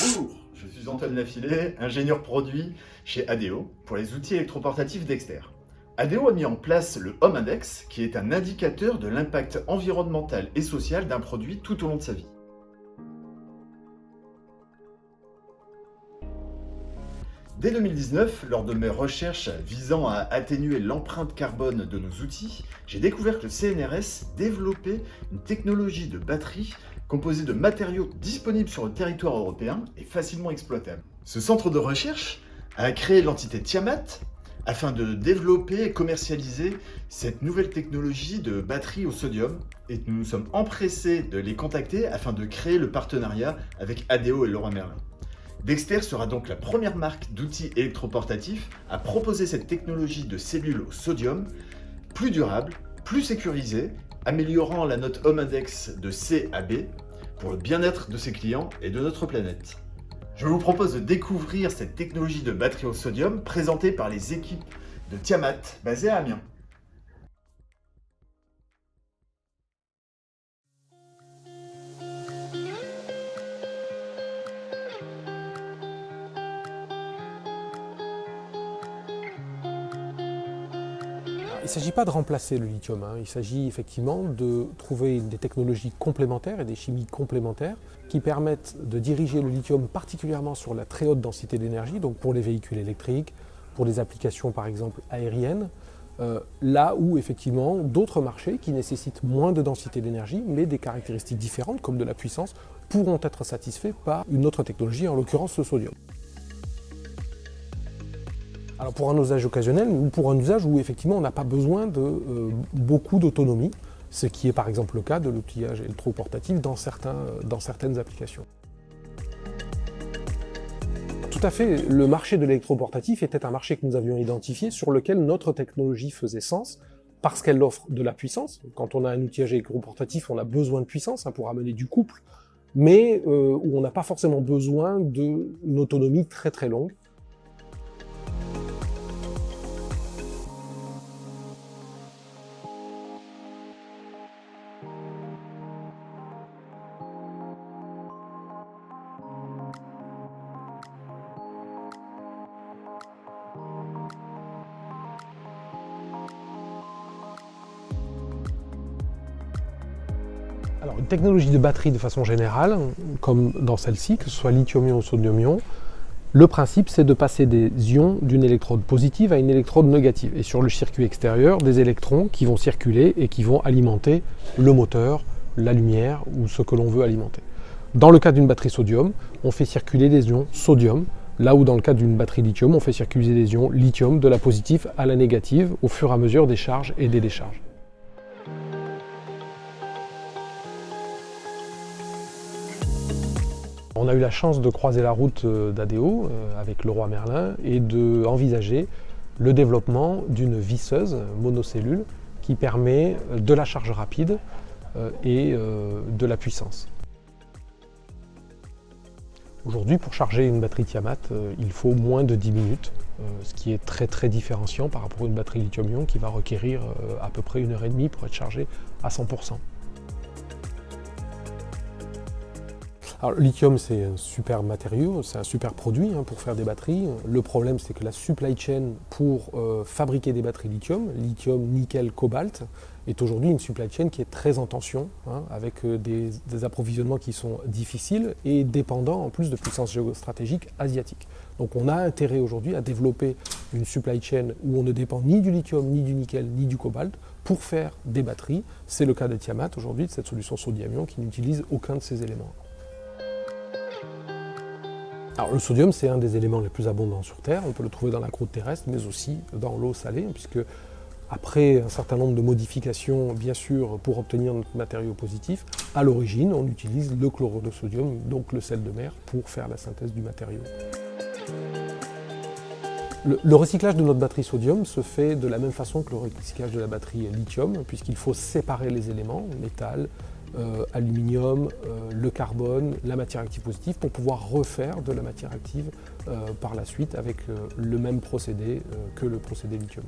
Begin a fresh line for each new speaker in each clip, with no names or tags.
Bonjour, je suis Antoine Lafilet, ingénieur produit chez ADO pour les outils électroportatifs Dexter. ADO a mis en place le Home Index, qui est un indicateur de l'impact environnemental et social d'un produit tout au long de sa vie. Dès 2019, lors de mes recherches visant à atténuer l'empreinte carbone de nos outils, j'ai découvert que le CNRS développait une technologie de batterie composée de matériaux disponibles sur le territoire européen et facilement exploitables. Ce centre de recherche a créé l'entité Tiamat afin de développer et commercialiser cette nouvelle technologie de batterie au sodium, et nous nous sommes empressés de les contacter afin de créer le partenariat avec ADO et Leroy Merlin. Dexter sera donc la première marque d'outils électroportatifs à proposer cette technologie de cellules au sodium, plus durable, plus sécurisée, améliorant la note Home Index de C à B pour le bien-être de ses clients et de notre planète. Je vous propose de découvrir cette technologie de batterie au sodium présentée par les équipes de Tiamat basées à Amiens.
Il ne s'agit pas de remplacer le lithium, il s'agit effectivement de trouver des technologies complémentaires et des chimies complémentaires qui permettent de diriger le lithium particulièrement sur la très haute densité d'énergie, donc pour les véhicules électriques, pour des applications par exemple aériennes, là où effectivement d'autres marchés qui nécessitent moins de densité d'énergie mais des caractéristiques différentes comme de la puissance pourront être satisfaits par une autre technologie, en l'occurrence le sodium. Alors pour un usage occasionnel ou pour un usage où effectivement on n'a pas besoin de beaucoup d'autonomie, ce qui est par exemple le cas de l'outillage électroportatif dans certaines applications. Tout à fait, le marché de l'électroportatif était un marché que nous avions identifié sur lequel notre technologie faisait sens parce qu'elle offre de la puissance. Quand on a un outillage électroportatif, on a besoin de puissance pour amener du couple, mais où on n'a pas forcément besoin d'une autonomie très très longue. Alors, une technologie de batterie de façon générale, comme dans celle-ci, que ce soit lithium-ion ou sodium-ion, le principe c'est de passer des ions d'une électrode positive à une électrode négative. Et sur le circuit extérieur, des électrons qui vont circuler et qui vont alimenter le moteur, la lumière ou ce que l'on veut alimenter. Dans le cas d'une batterie sodium, on fait circuler des ions sodium, là où dans le cas d'une batterie lithium, on fait circuler des ions lithium de la positive à la négative au fur et à mesure des charges et des décharges. On a eu la chance de croiser la route d'ADO avec Leroy Merlin et d'envisager le développement d'une visseuse monocellule qui permet de la charge rapide et de la puissance. Aujourd'hui, pour charger une batterie Tiamat, il faut moins de 10 minutes, ce qui est très très différenciant par rapport à une batterie lithium-ion qui va requérir à peu près 1h30 pour être chargée à 100%. Alors, le lithium, c'est un super matériau, c'est un super produit pour faire des batteries. Le problème, c'est que la supply chain pour fabriquer des batteries lithium, nickel, cobalt, est aujourd'hui une supply chain qui est très en tension, avec des approvisionnements qui sont difficiles et dépendants en plus de puissances géostratégiques asiatiques. Donc on a intérêt aujourd'hui à développer une supply chain où on ne dépend ni du lithium, ni du nickel, ni du cobalt pour faire des batteries. C'est le cas de Tiamat aujourd'hui, de cette solution sodium-ion qui n'utilise aucun de ces éléments. Alors, le sodium, c'est un des éléments les plus abondants sur Terre. On peut le trouver dans la croûte terrestre, mais aussi dans l'eau salée, puisque après un certain nombre de modifications, bien sûr, pour obtenir notre matériau positif, à l'origine, on utilise le chlorure de sodium, donc le sel de mer, pour faire la synthèse du matériau. Le recyclage de notre batterie sodium se fait de la même façon que le recyclage de la batterie lithium, puisqu'il faut séparer les éléments, métal, aluminium, le carbone, la matière active positive, pour pouvoir refaire de la matière active par la suite avec le même procédé que le procédé lithium.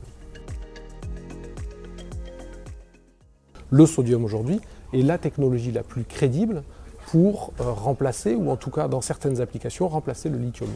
Le sodium aujourd'hui est la technologie la plus crédible pour remplacer, ou en tout cas dans certaines applications, remplacer le lithium.